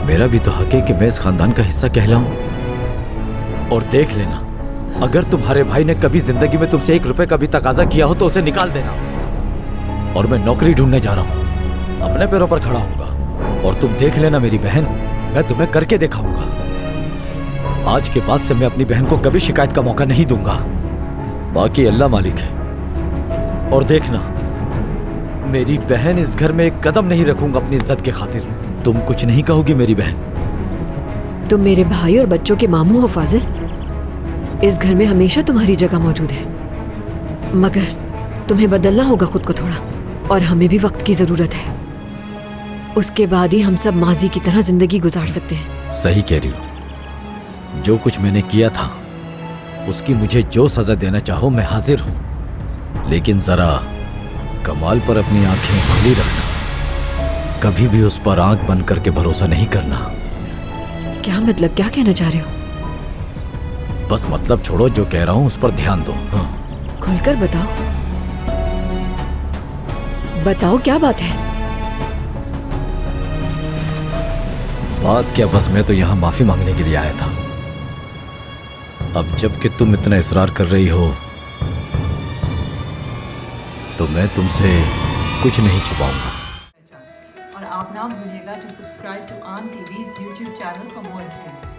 मेरा भी तो हक है कि मैं इस खानदान का हिस्सा कहलाऊं। और देख लेना, अगर तुम्हारे भाई ने कभी जिंदगी में तुमसे 1 रुपए का भी तकाजा किया हो तो उसे निकाल देना। और मैं नौकरी ढूंढने जा रहा हूं, अपने पैरों पर खड़ा होऊंगा। और तुम देख लेना मेरी बहन, मैं तुम्हें करके दिखाऊंगा। आज के बाद से मैं अपनी बहन को कभी शिकायत का मौका नहीं दूंगा। बाकी अल्लाह मालिक है। और देखना, मेरी बहन इस घर में एक कदम नहीं रखूंगा अपनी इज्जत के खातिर। तुम कुछ नहीं कहोगी मेरी बहन। तुम मेरे भाई और बच्चों के मामू हो फाजिल। इस घर में हमेशा तुम्हारी जगह मौजूद है, मगर तुम्हें बदलना होगा खुद को थोड़ा। और हमें भी वक्त की जरूरत है, उसके बाद ही हम सब माजी की तरह जिंदगी गुजार सकते हैं। सही कह रही हो। जो कुछ मैंने किया था उसकी मुझे जो सजा देना चाहो मैं हाजिर हूं, लेकिन जरा कमाल पर अपनी आंखें खुली रखना। कभी भी उस पर आंख बंद करके भरोसा नहीं करना। क्या मतलब, क्या कहना चाह रहे हो? बस मतलब छोड़ो, जो कह रहा हूं उस पर ध्यान दो। हाँ। खुलकर बताओ, बताओ क्या बात है? बात क्या, बस मैं तो यहां माफी मांगने के लिए आया था। अब जबकि तुम इतना इसरार कर रही हो तो मैं तुमसे कुछ नहीं छुपाऊंगा। और आप ना भूलिएगा टू सब्सक्राइब टू आन TVs YouTube channel for more details.